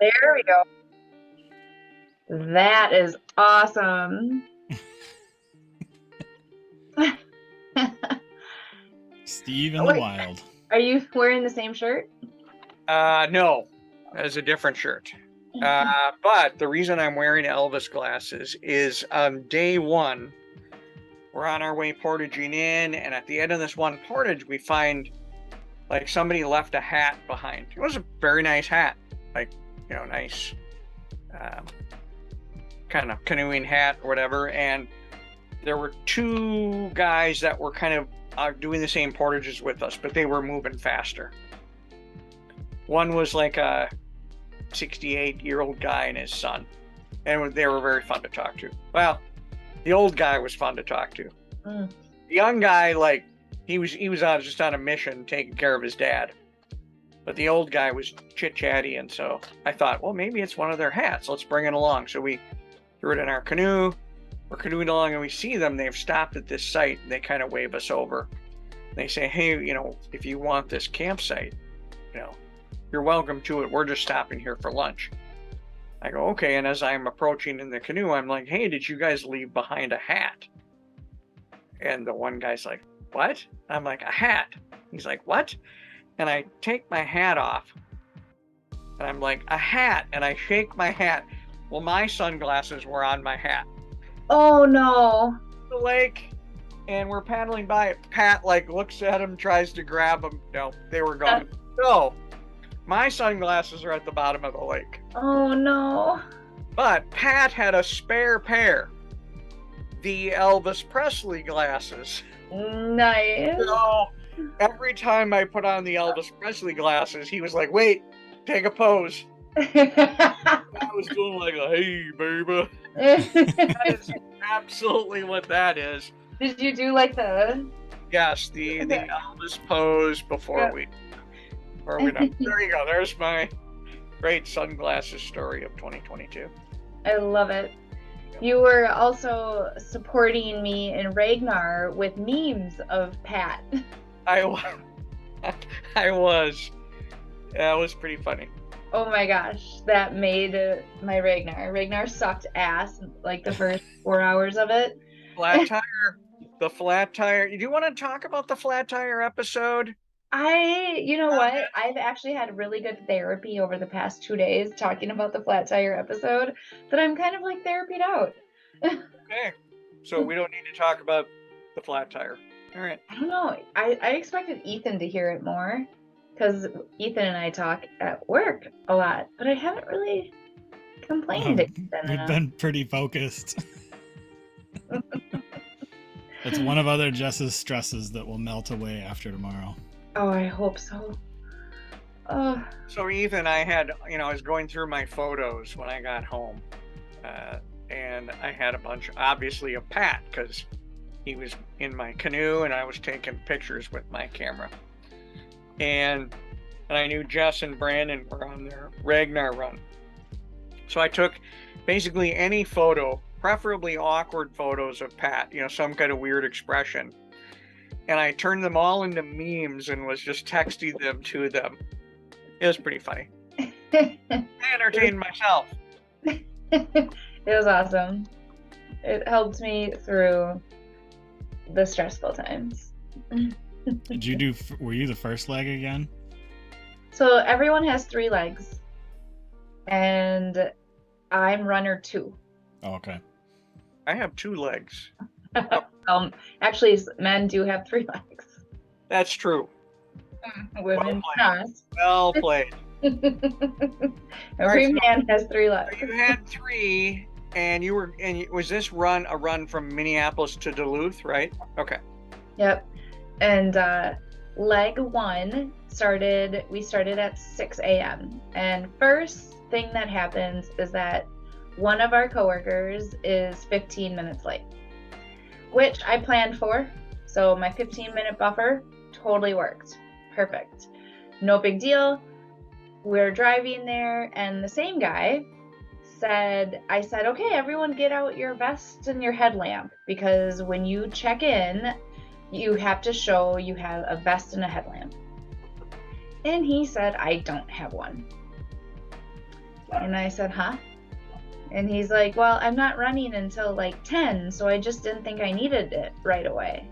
There we go. That is awesome. Steve in the wild. Are you wearing the same shirt? No, that is a different shirt. But the reason I'm wearing Elvis glasses is on day one, we're on our way portaging in, and at the end of this one portage, we find like somebody left a hat behind. It was a very nice hat, like, nice kind of canoeing hat or whatever. And there were two guys that were kind of doing the same portages with us, but they were moving faster. One was like a 68-year-old guy and his son, and they were very fun to talk to. Well, the old guy was fun to talk to. The young guy, like, he was just on a mission taking care of his dad. But the old guy was chit-chatty, and so I thought, well, maybe it's one of their hats. Let's bring it along. So we threw it in our canoe. We're canoeing along, and we see them. They've stopped at this site, and they kind of wave us over. They say, hey, if you want this campsite, you're welcome to it. We're just stopping here for lunch. I go, okay. And as I'm approaching in the canoe, I'm like, hey, did you guys leave behind a hat? And the one guy's like, what? I'm like, a hat. He's like, what? And I take my hat off. And I'm like, a hat. And I shake my hat. Well, my sunglasses were on my hat. Oh, no. The lake. And we're paddling by it. Pat, looks at him, tries to grab them. No, they were gone. No. My sunglasses are at the bottom of the lake. Oh, no. But Pat had a spare pair. The Elvis Presley glasses. Nice. So every time I put on the Elvis Presley glasses, he was like, wait, take a pose. I was doing like a, hey, baby. That is absolutely what that is. Did you do like the... Yes, the Elvis pose before we... There you go. There's my great sunglasses story of 2022. I love it. You were also supporting me in Ragnar with memes of Pat. I was. That was pretty funny. Oh my gosh, that made my Ragnar. Ragnar sucked ass like the first 4 hours of it. Flat tire. The flat tire. Do you want to talk about the flat tire episode? You know what? I've actually had really good therapy over the past 2 days talking about the flat tire episode that I'm kind of like therapied out. Okay. So we don't need to talk about the flat tire. All right. I don't know. I expected Ethan to hear it more because Ethan and I talk at work a lot, but I haven't really complained to Ethan We've enough. been pretty focused. It's one of other Jess's stresses that will melt away after tomorrow. Oh, I hope so. Oh. So Ethan, I was going through my photos when I got home, and I had a bunch, obviously, of Pat, because he was in my canoe, and I was taking pictures with my camera. And I knew Jess and Brandon were on their Ragnar run. So I took basically any photo, preferably awkward photos of Pat, some kind of weird expression. And I turned them all into memes and was just texting them to them. It was pretty funny. I entertained myself. It was awesome. It helped me through the stressful times. Were you the first leg again? So everyone has 3 legs. And I'm runner 2. Oh, okay. I have 2 legs. Actually, men do have 3 legs. That's true. Women not. Well played. Every man has 3 legs. You had 3, and was this a run from Minneapolis to Duluth, right? Okay. Yep. And leg 1 we started at 6 a.m. And first thing that happens is that one of our coworkers is 15 minutes late, which I planned for. So my 15-minute buffer totally worked. Perfect. No big deal. We're driving there, and the same guy I said, okay, everyone get out your vest and your headlamp, because when you check in, you have to show you have a vest and a headlamp. And he said, I don't have one. And I said, huh? And he's like, well, I'm not running until like 10, so I just didn't think I needed it right away.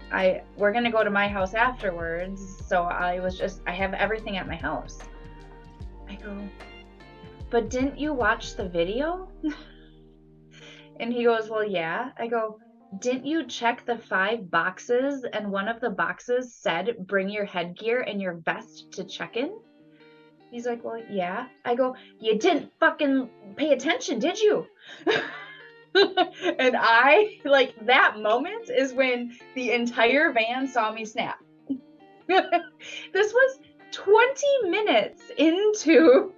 We're gonna go to my house afterwards, so I have everything at my house. I go, but didn't you watch the video? And he goes, well, yeah. I go, didn't you check the 5 boxes and one of the boxes said bring your headgear and your vest to check-in? He's like, well, yeah. I go, you didn't fucking pay attention, did you? And that moment is when the entire van saw me snap. This was 20 minutes into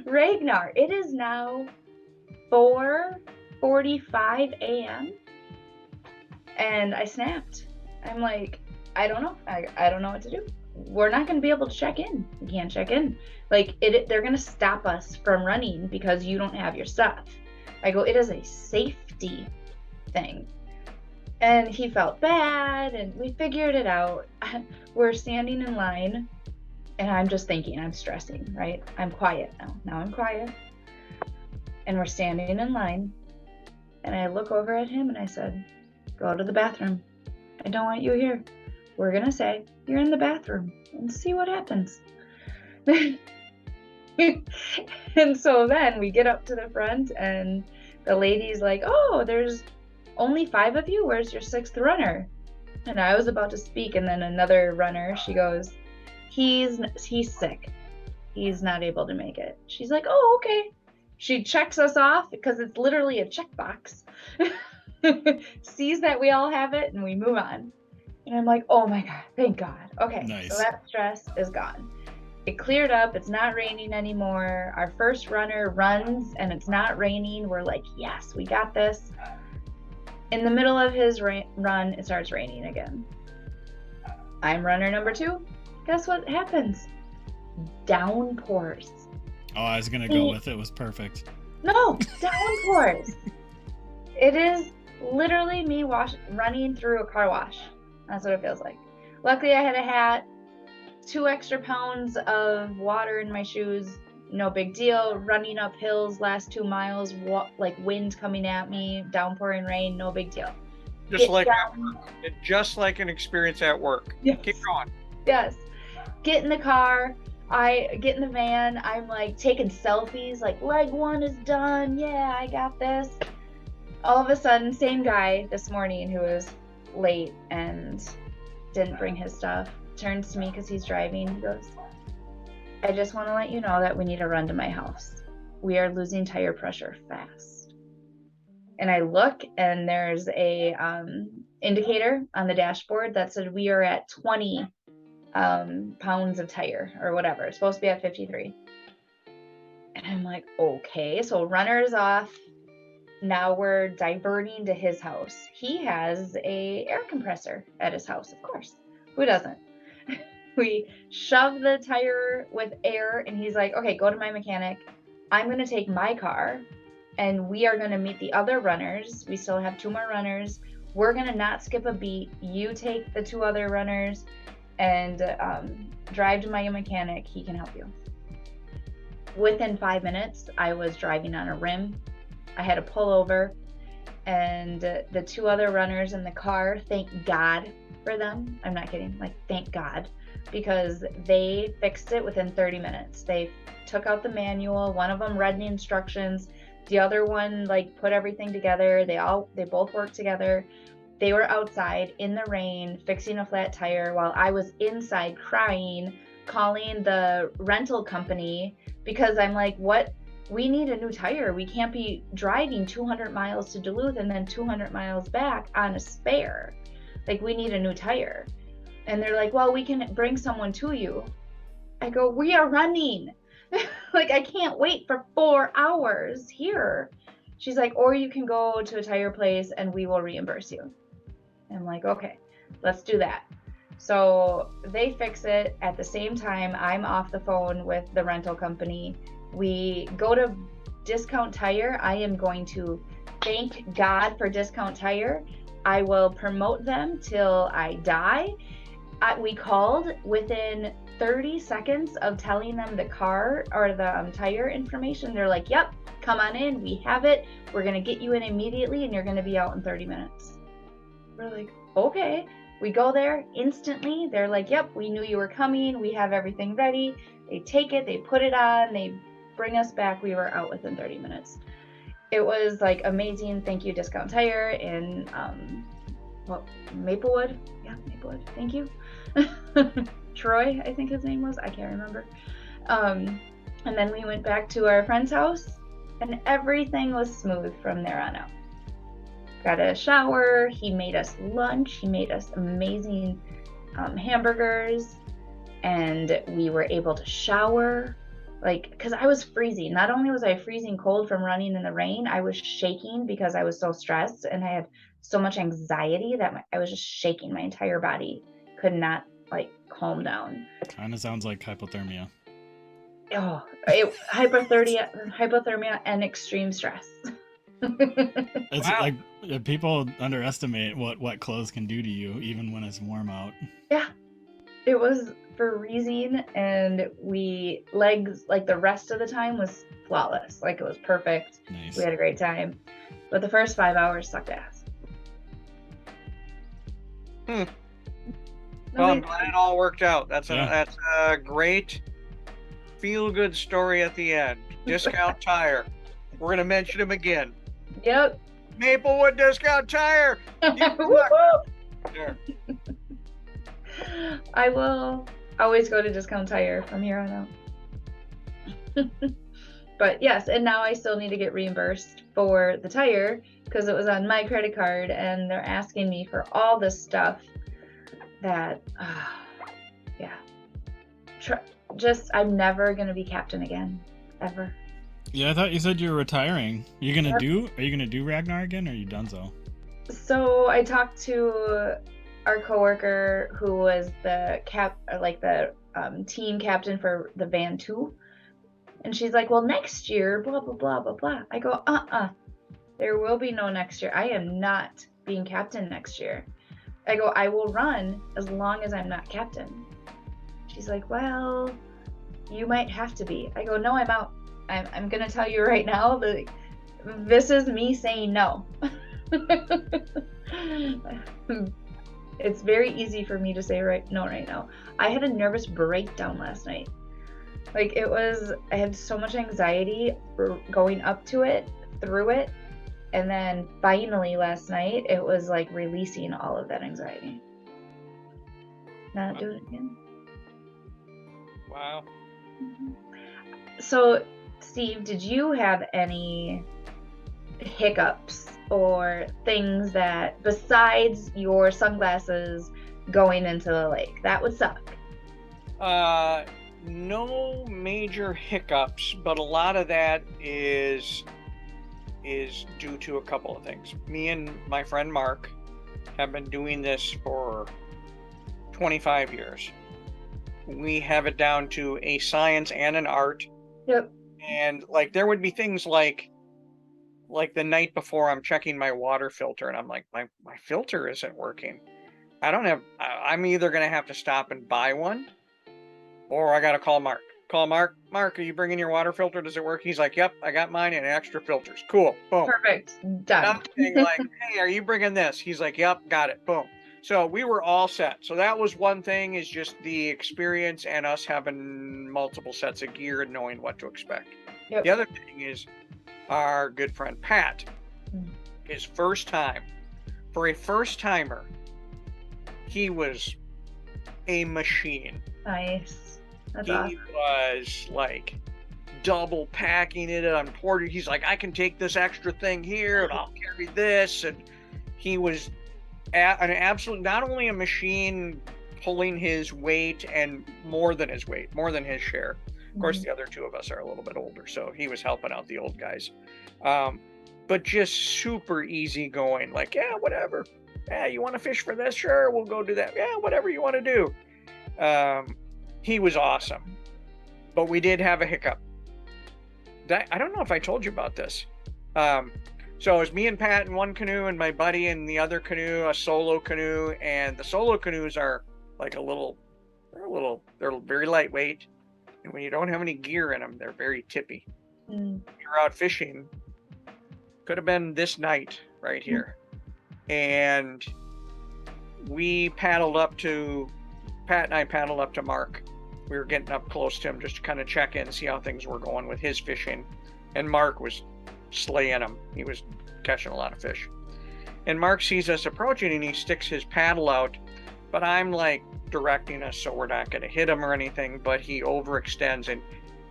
Ragnar. It is now 4:45 a.m. and I snapped. I'm like, I don't know. I don't know what to do. We're not going to be able to check in. We can't check in. They're going to stop us from running because you don't have your stuff. I go, it is a safety thing. And he felt bad, and we figured it out. We're standing in line, and I'm just thinking, I'm stressing, right? I'm quiet now. Now I'm quiet. And we're standing in line, and I look over at him, and I said, go to the bathroom. I don't want you here. We're going to say you're in the bathroom and see what happens. And so then we get up to the front, and the lady's like, oh, there's only 5 of you. Where's your 6th runner? And I was about to speak, and then another runner, she goes, he's sick. He's not able to make it. She's like, oh, okay. She checks us off because it's literally a checkbox. Sees that we all have it, and we move on. And I'm like, oh my God, thank God. Okay, Nice. So that stress is gone. It cleared up. It's not raining anymore. Our first runner runs and it's not raining. We're like, yes, we got this. In the middle of his run, it starts raining again. I'm runner number 2. Guess what happens? Downpours. Oh, I was going to go with it. It was perfect. No, downpours. It is literally me running through a car wash. That's what it feels like. Luckily, I had a hat, 2 extra pounds of water in my shoes. No big deal. Running up hills last 2 miles, wind coming at me, downpouring rain, no big deal. Just like an experience at work. Yes. Keep going. Yes. Get in the car. I get in the van. I'm like taking selfies, like leg 1 is done. Yeah, I got this. All of a sudden, same guy this morning who was late and didn't bring his stuff turns to me because he's driving. He goes, I just want to let you know that we need to run to my house. We are losing tire pressure fast. And I look, and there's a indicator on the dashboard that said we are at 20 pounds of tire or whatever. It's supposed to be at 53. And I'm like, okay, so runner's off. Now we're diverting to his house. He has a air compressor at his house, of course. Who doesn't? We shove the tire with air, and he's like, okay, go to my mechanic. I'm going to take my car, and we are going to meet the other runners. We still have 2 more runners. We're going to not skip a beat. You take the 2 other runners and drive to my mechanic. He can help you. Within 5 minutes, I was driving on a rim. I had to pull over, and the 2 other runners in the car, thank God for them. I'm not kidding. Thank God, because they fixed it within 30 minutes. They took out the manual. One of them read the instructions. The other one put everything together. They both worked together. They were outside in the rain fixing a flat tire while I was inside crying, calling the rental company because I'm like, what? We need a new tire. We can't be driving 200 miles to Duluth and then 200 miles back on a spare. We need a new tire. And they're like, well, we can bring someone to you. I go, we are running. I can't wait for 4 hours here. She's like, or you can go to a tire place and we will reimburse you. I'm like, okay, let's do that. So they fix it. At the same time, I'm off the phone with the rental company. We go to Discount Tire. I am going to thank God for Discount Tire. I will promote them till I die. We called within 30 seconds of telling them the car or the tire information, they're like, yep, come on in, we have it, we're going to get you in immediately, and you're going to be out in 30 minutes. We're like, okay. We go there instantly. They're like, yep, we knew you were coming, we have everything ready. They take it, they put it on, they bring us back. We were out within 30 minutes. It was like amazing. Thank you, Discount Tire in Maplewood. Yeah, Maplewood. Thank you. Troy, I think his name was. I can't remember. And then we went back to our friend's house, and everything was smooth from there on out. Got a shower. He made us lunch. He made us amazing hamburgers, and we were able to shower. Like, because I was freezing. Not only was I freezing cold from running in the rain, I was shaking because I was so stressed and I had so much anxiety that I was just shaking. My entire body could not like calm down. Kind of sounds like hypothermia. Oh, hypothermia and extreme stress. It's Wow. like people underestimate what wet clothes can do to you, even when it's warm out. Yeah, it was freezing, and legs, like the rest of the time was flawless. Like it was perfect. Nice. We had a great time, but the first 5 hours sucked ass. Well, I'm glad it all worked out. That's a great feel-good story at the end. Discount Tire. We're gonna mention him again. Yep. Maplewood Discount Tire. Woo-hoo! There. I will always go to Discount Tire from here on out. But yes, and now I still need to get reimbursed for the tire because it was on my credit card, and they're asking me for all this stuff that, yeah. I'm never gonna be captain again, ever. Yeah, I thought you said you were retiring. Are you gonna Yep. do Ragnar again, or are you done so? So I talked to our coworker who was the team captain for the van 2, and she's like, well, next year, blah blah blah blah blah. I go, there will be no next year. I am not being captain next year. I go, I will run as long as I'm not captain. She's like, well, you might have to be. I go, no, I'm out. I'm gonna tell you right now that this is me saying no. It's very easy for me to say no right now. I had a nervous breakdown last night. Like I had so much anxiety going up to it, through it, and then finally last night it was like releasing all of that anxiety. Not doing it again. Wow. So, Steve, did you have any hiccups or things that, besides your sunglasses going into the lake, that would suck? No major hiccups, but a lot of that is due to a couple of things. Me and my friend Mark have been doing this for 25 years. We have it down to a science and an art. Yep. And like there would be things like the night before I'm checking my water filter and I'm like, my filter isn't working. I'm either going to have to stop and buy one, or I got to call Mark. Mark, are you bringing your water filter? Does it work? He's like, yep, I got mine and extra filters. Cool. Boom. Perfect. Done. Nothing like, hey, are you bringing this? He's like, yep, got it. Boom. So we were all set. So that was one thing, is just the experience and us having multiple sets of gear and knowing what to expect. Yep. The other thing is our good friend Pat, his first time. For a first timer, he was a machine. Nice. That's He awesome. was like double packing it on porter. He's like, I can take this extra thing here and I'll carry this. And he was an absolute, not only a machine pulling his weight and more than his share. Of course, the other two of us are a little bit older, so he was helping out the old guys. But just super easy going, like, yeah, whatever. Yeah, you want to fish for this? Sure, we'll go do that. Yeah, whatever you want to do. He was awesome. But we did have a hiccup. I don't know if I told you about this. So it was me and Pat in one canoe and my buddy in the other canoe, a solo canoe. And the solo canoes are like they're they're very lightweight, and when you don't have any gear in them, they're very tippy. You're out fishing. Could have been this night right here, and Pat and I paddled up to Mark. We were getting up close to him just to kind of check in, see how things were going with his fishing. And Mark was slaying them. He was catching a lot of fish. And Mark sees us approaching and he sticks his paddle out, but I'm like directing us so we're not going to hit him or anything, but he overextends and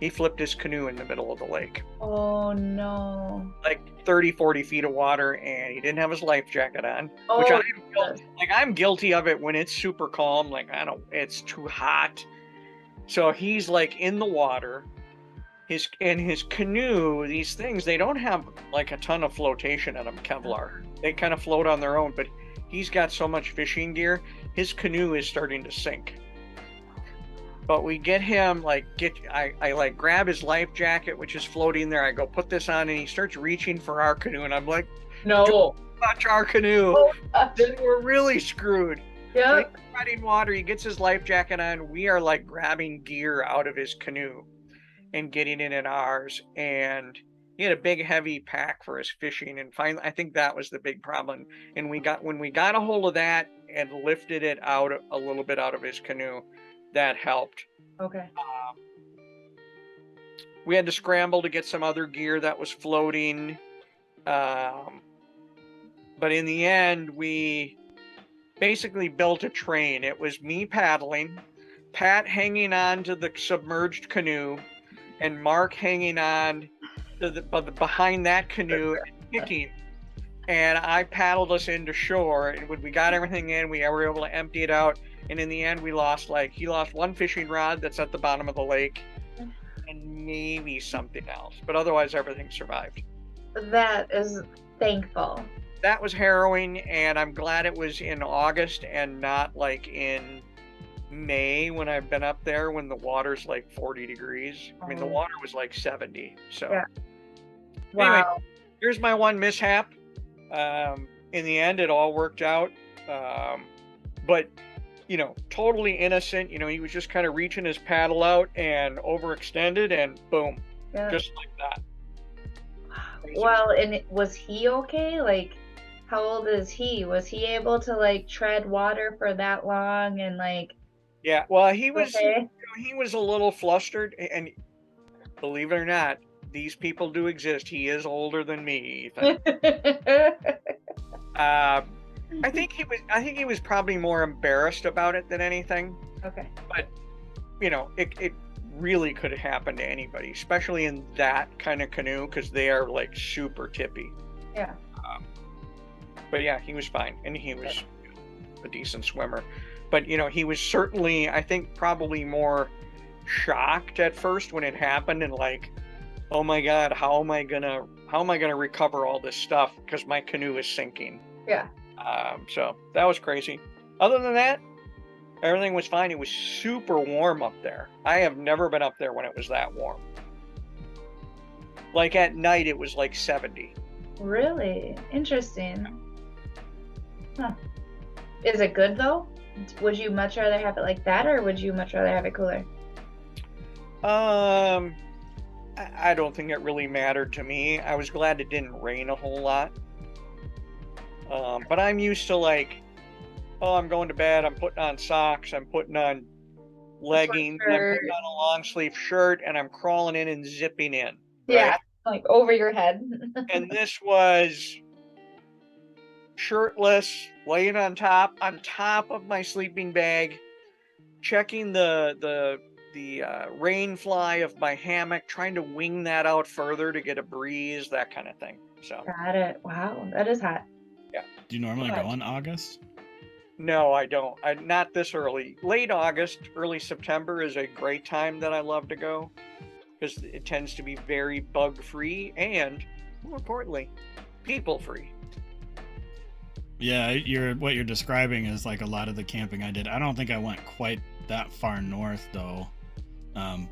he flipped his canoe in the middle of the lake. Oh no. Like 30, 40 feet of water, and he didn't have his life jacket on, which I'm guilty of it when it's super calm. Like, it's too hot. So he's like in the water. His canoe, these things, they don't have like a ton of flotation in them, Kevlar. They kind of float on their own, but he's got so much fishing gear, his canoe is starting to sink. But we get him, I like grab his life jacket, which is floating there. I go, put this on, and he starts reaching for our canoe. And I'm like, no, don't touch our canoe. Then we're really screwed. Yeah. So he's riding water. He gets his life jacket on. We are like grabbing gear out of his canoe and getting it in ours. And he had a big, heavy pack for his fishing. And finally, I think that was the big problem. And when we got a hold of that and lifted it out a little bit out of his canoe, that helped. Okay. We had to scramble to get some other gear that was floating. But in the end, we basically built a train. It was me paddling, Pat hanging on to the submerged canoe, and Mark hanging on to behind that canoe and kicking. And I paddled us into shore. And when we got everything in, we were able to empty it out. And in the end, he lost one fishing rod that's at the bottom of the lake and maybe something else. But otherwise, everything survived. That is thankful. That was harrowing, and I'm glad it was in August and not like in May when I've been up there when the water's like 40 degrees. I mean, the water was like 70. So, yeah. Wow. Anyway, here's my one mishap. In the end, it all worked out. But totally innocent. He was just kind of reaching his paddle out and overextended, and boom, just like that. Well, and was he okay? Like, how old is he? Was he able to like tread water for that long and like? Yeah, well, he was. Okay. He was a little flustered, and believe it or not, these people do exist. He is older than me, Ethan. I think he was probably more embarrassed about it than anything. Okay. But it really could have happened to anybody, especially in that kind of canoe, because they are like super tippy. Yeah. But yeah, he was fine, and he was a decent swimmer. But he was certainly, I think, probably more shocked at first when it happened, and like, oh my God, how am I gonna recover all this stuff because my canoe is sinking? Yeah. So that was crazy. Other than that, everything was fine. It was super warm up there. I have never been up there when it was that warm. Like at night, it was like 70. Really? Interesting. Huh. Is it good though? Would you much rather have it like that, or would you much rather have it cooler? I don't think it really mattered to me. I was glad it didn't rain a whole lot. But I'm used to like, I'm going to bed, I'm putting on socks, I'm putting on leggings, I'm putting on a long sleeve shirt, and I'm crawling in and zipping in. Right? Yeah, like over your head. And this was shirtless, laying on top of my sleeping bag, checking the rain fly of my hammock, trying to wing that out further to get a breeze, that kind of thing. So got it. Wow, that is hot. Yeah. Do you normally go in August? No, I don't. Not this early. Late August, early September is a great time that I love to go because it tends to be very bug-free and, more importantly, people-free. Yeah, what you're describing is like a lot of the camping I did. I don't think I went quite that far north though,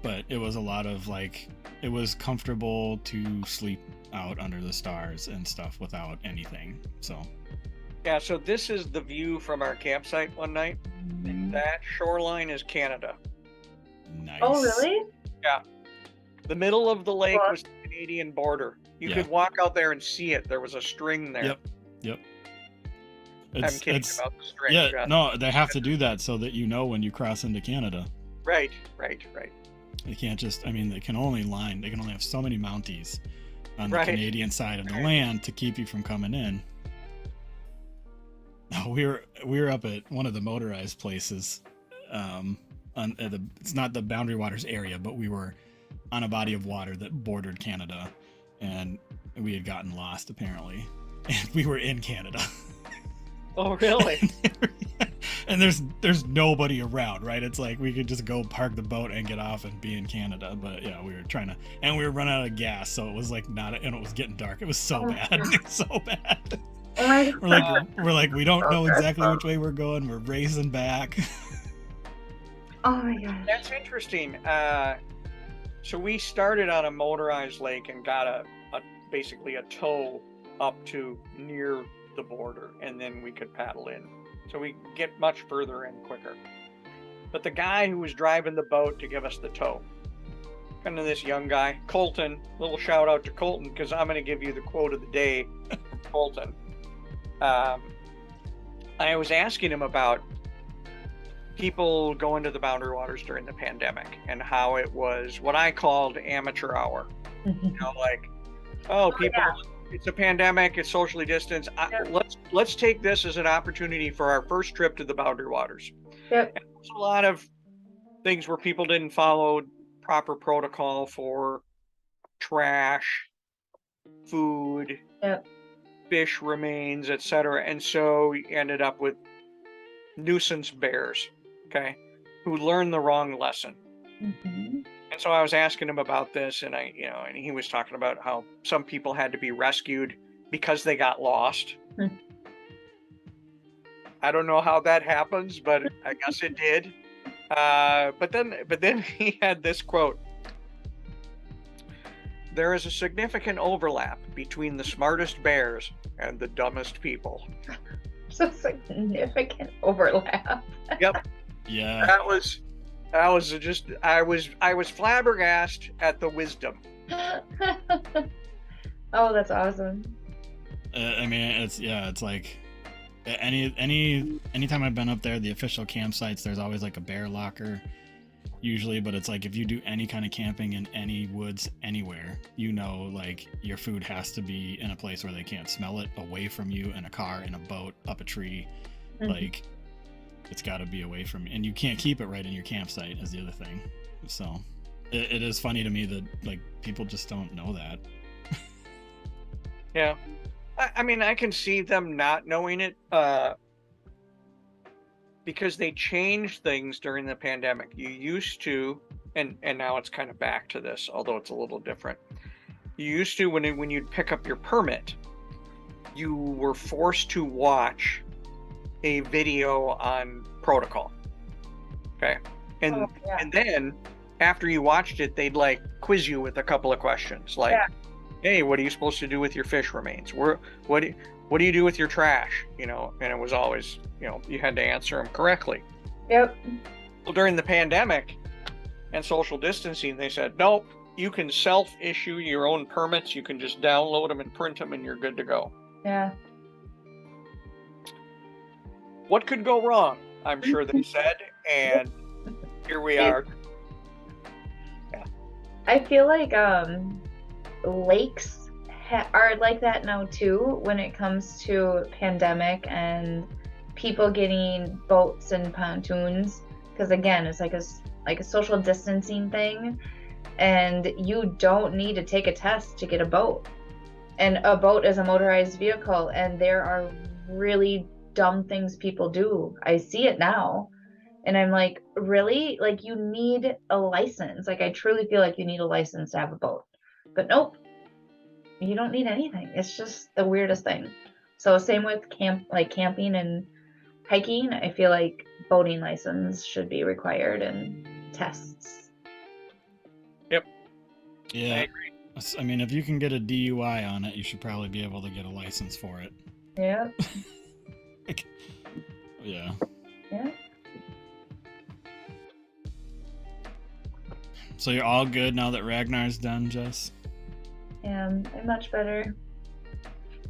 but it was a lot of like, it was comfortable to sleep out under the stars and stuff without anything. So yeah, so this is the view from our campsite one night. And that shoreline is Canada. Nice. Oh, really? Yeah. The middle of the lake Cool. was the Canadian border. You Yeah. could walk out there and see it. There was a string there. Yep. I'm kidding about the string. Yeah, Jeff. no, they have to do that so that you know when you cross into Canada. Right. They can't just, I mean, they can only have so many Mounties on the Right. Canadian side of the Right. land to keep you from coming in. No, we were up at one of the motorized places. It's not the Boundary Waters area, but we were on a body of water that bordered Canada, and we had gotten lost apparently, and we were in Canada. Oh, really? And there's nobody around, right? It's like we could just go park the boat and get off and be in Canada. But yeah, we were trying to, and we were running out of gas, so it was like and it was getting dark. It was so bad. It was so bad. Oh my God. We're like we don't know exactly which way we're going. We're racing back. Oh my God. That's interesting. So we started on a motorized lake and got basically a tow up to near the border, and then we could paddle in. So we get much further in quicker. But the guy who was driving the boat to give us the tow, kind of this young guy, Colton, little shout out to Colton, because I'm going to give you the quote of the day from Colton. I was asking him about people going to the Boundary Waters during the pandemic and how it was what I called amateur hour. You know, like, people, it's a pandemic, it's socially distanced. Let's take this as an opportunity for our first trip to the Boundary Waters. Yep. And there's a lot of things where people didn't follow proper protocol for trash, food, Yep. fish remains, etc. And so we ended up with nuisance bears, okay, who learned the wrong lesson. Mhm. And so I was asking him about this, and and he was talking about how some people had to be rescued because they got lost. Hmm. I don't know how that happens, but I guess it did. But then he had this quote: "There is a significant overlap between the smartest bears and the dumbest people." So significant overlap. Yep. Yeah. That was just I was flabbergasted at the wisdom. Oh, that's awesome. I mean, it's like anytime I've been up there, the official campsites, there's always like a bear locker usually, but it's like if you do any kind of camping in any woods anywhere, like your food has to be in a place where they can't smell it, away from you, in a car, in a boat, up a tree. Mhm. Like it's got to be away from, and you can't keep it right in your campsite is the other thing. So it is funny to me that like people just don't know that. Yeah. I mean, I can see them not knowing it because they changed things during the pandemic. You used to, and now it's kind of back to this, although it's a little different. You used to, when you'd pick up your permit, you were forced to watch a video on protocol. Okay. And then after you watched it, they'd like quiz you with a couple of questions like, hey, what are you supposed to do with your fish remains? What do you do with your trash? And it was always, you had to answer them correctly. Yep. Well, during the pandemic and social distancing, they said, nope, you can self-issue your own permits. You can just download them and print them and you're good to go. Yeah. What could go wrong? I'm sure they said, and here we are. Yeah. I feel like lakes are like that now too when it comes to pandemic and people getting boats and pontoons, because again, it's like a social distancing thing, and you don't need to take a test to get a boat. And a boat is a motorized vehicle, and there are really dumb things people do. I see it now, and I'm like, really? Like, you need a license. Like, I truly feel like you need a license to have a boat. But nope, you don't need anything. It's just the weirdest thing. So same with camping and hiking. I feel like boating license should be required and tests. Yep. Yeah. I agree. I mean, if you can get a DUI on it, you should probably be able to get a license for it. Yeah. Yeah. Yeah. So you're all good now that Ragnar's done, Jess? I'm much better.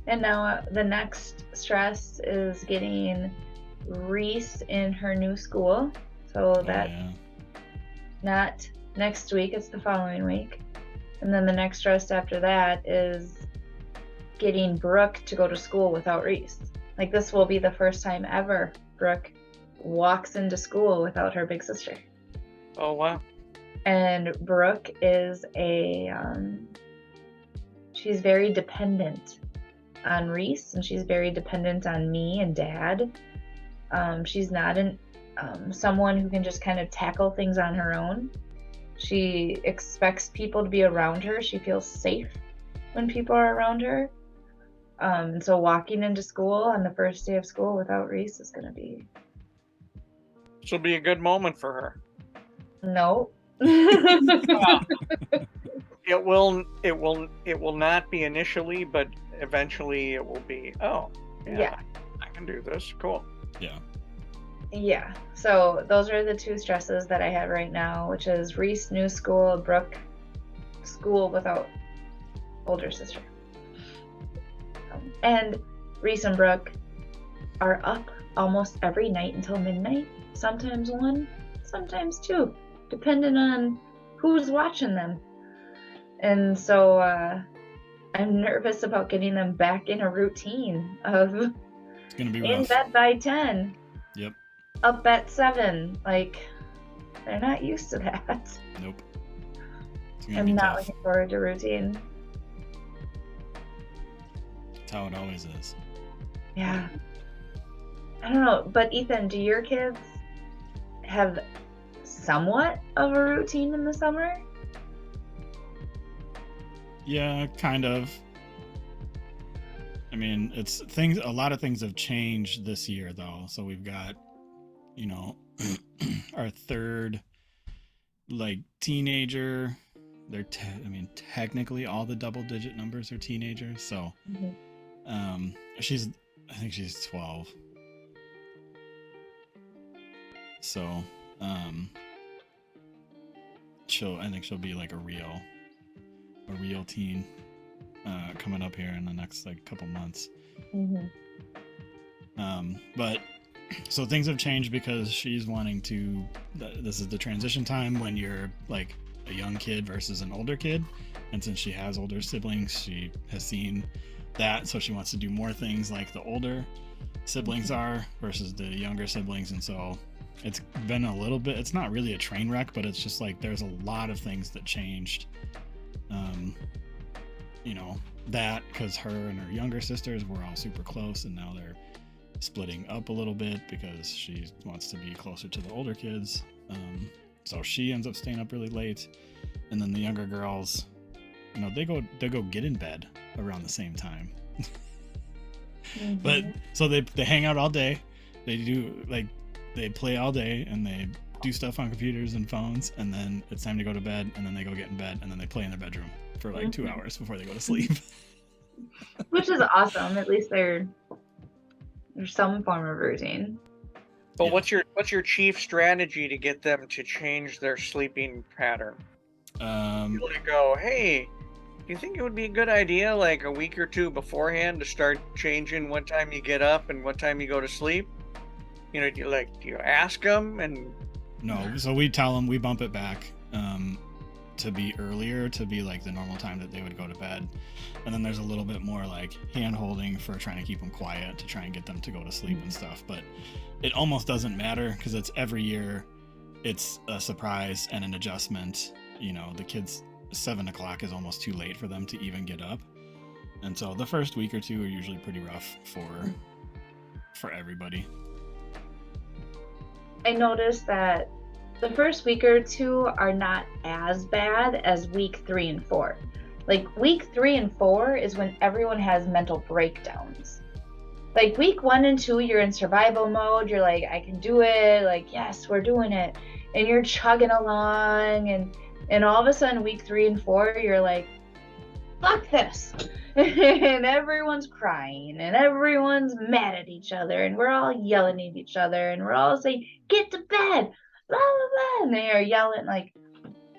And now the next stress is getting Reese in her new school. So that's not next week, it's the following week. And then the next stress after that is getting Brooke to go to school without Reese. Like, this will be the first time ever Brooke walks into school without her big sister. Oh, wow. And Brooke is she's very dependent on Reese, and she's very dependent on me and Dad. She's not someone who can just kind of tackle things on her own. She expects people to be around her. She feels safe when people are around her. So walking into school on the first day of school without Reese is going to be... This will be a good moment for her. No. It will not be initially, but eventually it will be. Oh, yeah. I can do this. Cool. Yeah. So those are the two stresses that I have right now, which is Reese new school, Brooke school without older sister. And Reese and Brooke are up almost every night until midnight. Sometimes 1, sometimes 2, depending on who's watching them. And so I'm nervous about getting them back in a routine of it's gonna be in rough. bed by 10. Yep. Up at 7. Like, they're not used to that. Nope. I'm not looking forward to routine. That's how it always is. Yeah. I don't know, but Ethan, do your kids have somewhat of a routine in the summer? Yeah, kind of. I mean, a lot of things have changed this year though. So we've got, our third teenager. Technically all the double digit numbers are teenagers. So I think she's 12. So I think she'll be like a real teen coming up here in the next couple months. But so things have changed because she's wanting to. This is the transition time when you're like a young kid versus an older kid, and since she has older siblings, she has seen that, so she wants to do more things like the older siblings are versus the younger siblings. And so it's been a little bit. It's not really a train wreck, but it's just like there's a lot of things that changed. That because her and her younger sisters were all super close, and now they're splitting up a little bit because she wants to be closer to the older kids. So she ends up staying up really late, and then the younger girls, they go get in bed around the same time. But so they hang out all day. They do they play all day and they do stuff on computers and phones, and then it's time to go to bed, and then they go get in bed, and then they play in their bedroom for 2 hours before they go to sleep. Which is awesome. At least there's some form of routine. But what's your chief strategy to get them to change their sleeping pattern? You go, hey, do you think it would be a good idea like a week or two beforehand to start changing what time you get up and what time you go to sleep? Do you ask them? And no, so we tell them, we bump it back to be earlier, to be like the normal time that they would go to bed, and then there's a little bit more hand holding for trying to keep them quiet to try and get them to go to sleep and stuff. But it almost doesn't matter because it's every year it's a surprise and an adjustment. The kids, 7 o'clock is almost too late for them to even get up, and so the first week or two are usually pretty rough for everybody. I noticed that the first week or two are not as bad as week 3 and 4. Week 3 and 4 is when everyone has mental breakdowns. Week 1 and 2, you're in survival mode. You're like, I can do it. Yes, we're doing it. And you're chugging along. And all of a sudden, week 3 and 4, you're like, fuck this. And everyone's crying. And everyone's mad at each other. And we're all yelling at each other. And we're all saying, get to bed. Blah, blah, blah. And they are yelling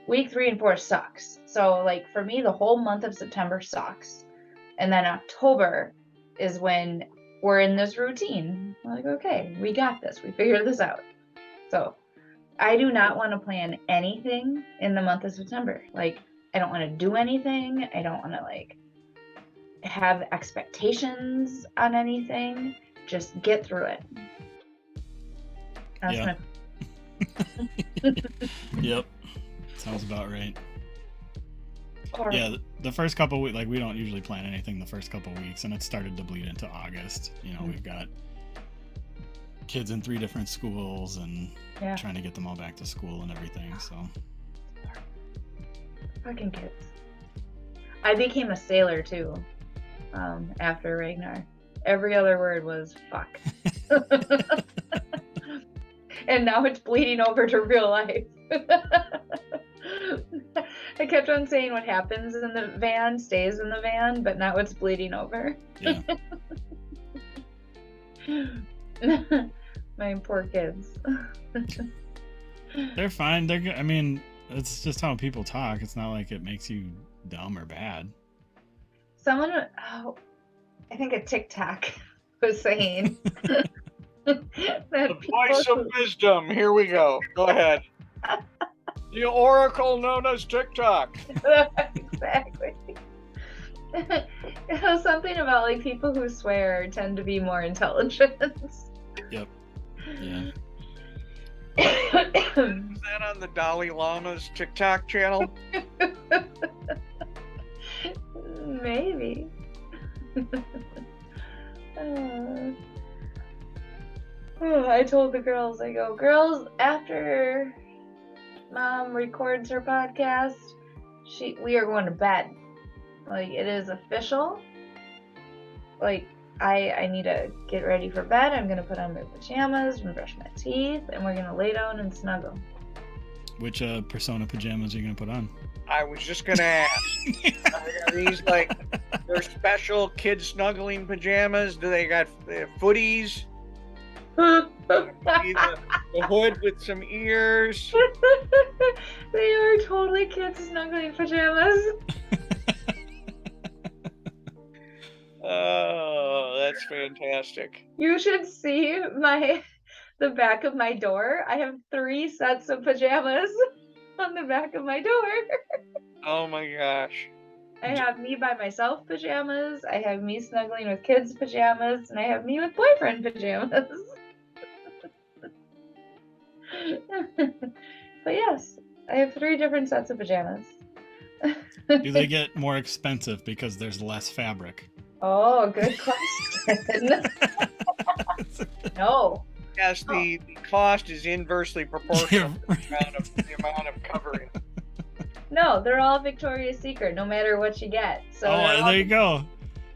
week 3 and 4 sucks. So like for me, the whole month of September sucks. And then October is when we're in this routine. We're like, okay, we got this. We figured this out. So I do not want to plan anything in the month of September. Like, I don't want to do anything. I don't want to like have expectations on anything. Just get through it. That's Yeah. Yep. Sounds about right. Yeah, the first couple weeks, like we don't usually plan anything the first couple weeks, and it started to bleed into August. You know, we've got kids in 3 different schools and trying to get them all back to school and everything. So fucking kids. I became a sailor too after Ragnar. Every other word was fuck. And now it's bleeding over to real life. I kept on saying what happens in the van stays in the van, but now it's bleeding over. Yeah. My poor kids. They're fine. They're good. I mean, it's just how people talk. It's not like it makes you dumb or bad. Someone, I think a TikTok was saying that the voice of wisdom. Here we go. Go ahead. The oracle known as TikTok. Exactly. It was something about like people who swear tend to be more intelligent. Yep. Yeah. Is that on the Dalai Lama's TikTok channel? Maybe. I told the girls, I go, girls, after Mom records her podcast, we are going to bed. Like, it is official. Like, I need to get ready for bed. I'm going to put on my pajamas and brush my teeth, and we're going to lay down and snuggle. Which Persona pajamas are you going to put on? I was just going to ask. Are these like, they're special kid snuggling pajamas? Do they got footies? The hood with some ears? They are totally kids snuggling pajamas. Oh, that's fantastic. You should see the back of my door. I have 3 sets of pajamas on the back of my door. Oh my gosh. I have me by myself pajamas, I have me snuggling with kids pajamas, and I have me with boyfriend pajamas. But yes, I have 3 different sets of pajamas. Do they get more expensive because there's less fabric? Oh, good question. No. Yes, the cost is inversely proportional to the amount of covering. No, they're all Victoria's Secret, no matter what you get. So there you go.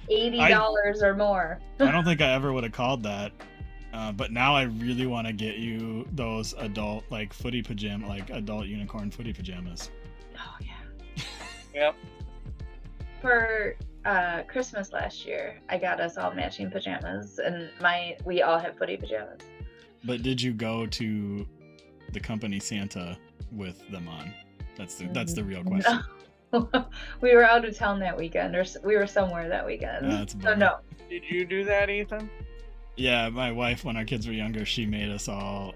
$80 or more. I don't think I ever would have called that. But now I really want to get you those adult, like footy pajama, like adult unicorn footy pajamas. Oh yeah. Yep. For Christmas last year, I got us all matching pajamas, and we all have footy pajamas. But did you go to the company Santa with them on? That's the real question. No. We were out of town that weekend, or we were somewhere that weekend. So no. Did you do that, Ethan? Yeah, my wife, when our kids were younger, she made us all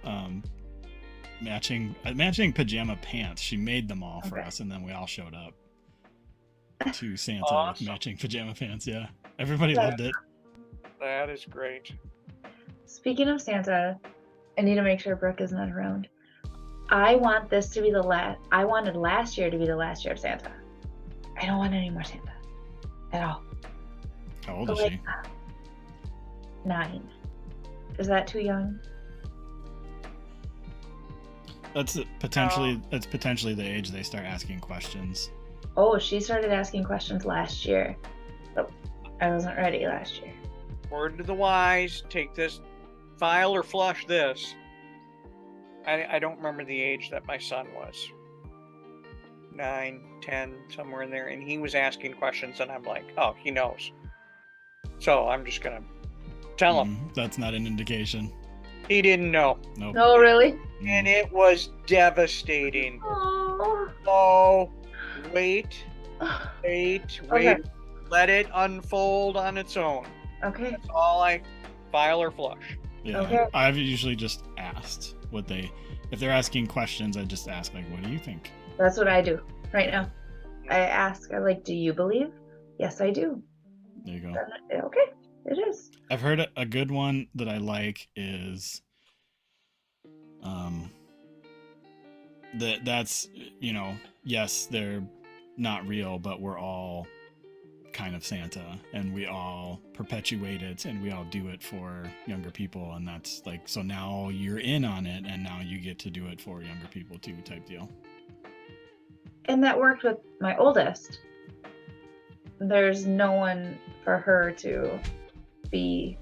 matching pajama pants. She made them all for us, and then we all showed up to Santa with matching pajama pants. Yeah, everybody loved it. That is great. Speaking of Santa, I need to make sure Brooke is not around. I want this to be the last. I wanted last year to be the last year of Santa. I don't want any more Santa at all. How old is she? 9. Is that too young? That's potentially the age they start asking questions. Oh, she started asking questions last year. Oh, I wasn't ready last year. Word to the wise, take this file or flush this. I don't remember the age that my son was. 9, 10, somewhere in there. And he was asking questions, and I'm like, oh, he knows. So I'm just going to tell him. That's not an indication. He didn't know. Nope. No, really? And it was devastating. Oh. Oh. Oh, wait. Okay. Let it unfold on its own. Okay. That's all I file or flush. Yeah, Okay. I've usually just asked if they're asking questions, I just ask like, what do you think? That's what I do right now. I ask, I'm like, do you believe? Yes, I do. There you go. Then, okay, it is. I've heard a good one that I like is that's yes, they're not real, but we're all kind of Santa, and we all perpetuate it, and we all do it for younger people, and that's like, so now you're in on it, and now you get to do it for younger people too, type deal. And that worked with my oldest. There's no one for her to be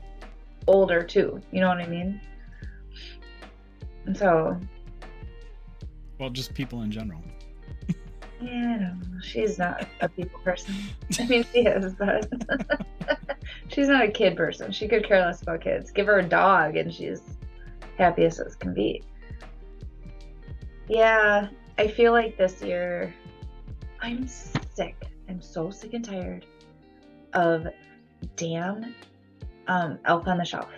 older too. You know what I mean? And so. Well, just people in general. Yeah, she's not a people person. I mean, she is, but she's not a kid person. She could care less about kids. Give her a dog and she's happiest as can be. Yeah, I feel like this year I'm sick. I'm so sick and tired of damn Elf on the Shelf.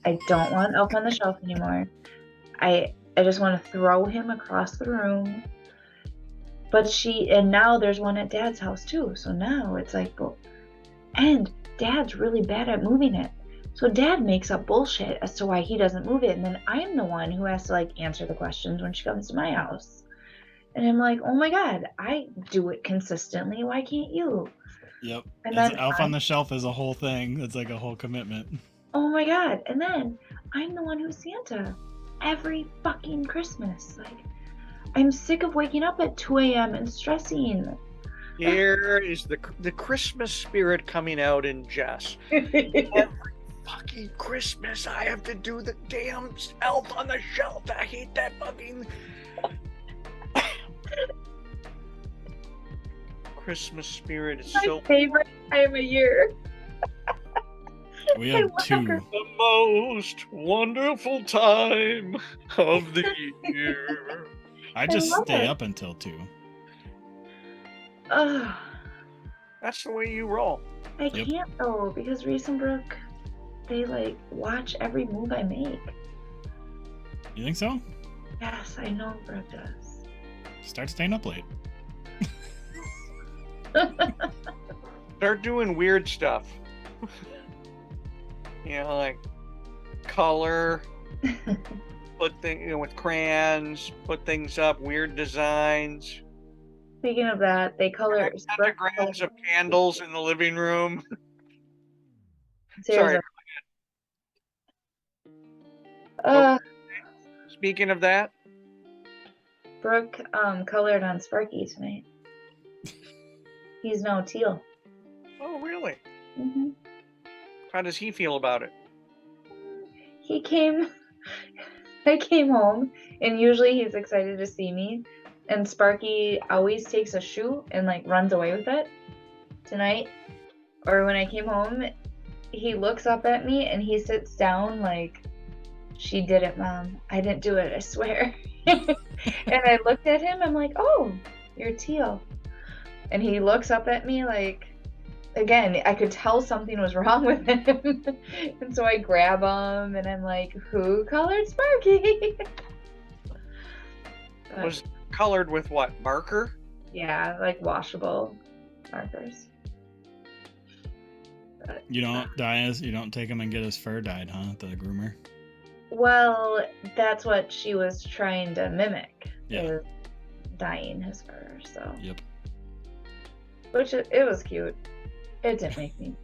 I don't want Elf on the Shelf anymore. I just want to throw him across the room. But now there's one at Dad's house too. So now it's like, and Dad's really bad at moving it. So Dad makes up bullshit as to why he doesn't move it. And then I'm the one who has to like answer the questions when she comes to my house. And I'm like, oh my God, I do it consistently. Why can't you? Yep. And then Elf on the Shelf is a whole thing. It's like a whole commitment. Oh my God. And then I'm the one who's Santa every fucking Christmas. Like, I'm sick of waking up at 2 a.m. and stressing. Here is the Christmas spirit coming out in Jess. Every fucking Christmas I have to do the damn Elf on the Shelf. I hate that fucking Christmas spirit. It's my so favorite time of year. We have two. the most wonderful time of the year. I just love stay it. up until 2. That's the way you roll. I can't though, because Reese and Brooke, they like watch every move I make. You think so? Yes, I know Brooke does. Start staying up late. Start doing weird stuff. Like color, put things with crayons, put things up, weird designs. Speaking of that, they color Pentagrams of candles in the living room. Sorry. Speaking of that, Brooke colored on Sparky tonight. He's now teal. Oh, really? Mm-hmm. How does he feel about it? I came home, and usually he's excited to see me, and Sparky always takes a shoe and like runs away with it. Tonight, or when I came home, he looks up at me and he sits down like, she did it, Mom. I didn't do it, I swear. And I looked at him, I'm like, oh, you're teal. And he looks up at me like, again, I could tell something was wrong with him. And so I grab him and I'm like, who colored Sparky? Was colored with what? Marker? Yeah, like washable markers. But, you don't take him and get his fur dyed, huh? The groomer. Well, that's what she was trying to mimic. Yeah. Is dyeing his fur, so. Yep. Which it was cute. It didn't make me.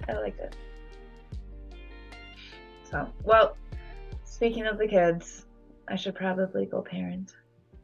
I liked it. So, well, speaking of the kids, I should probably go parent.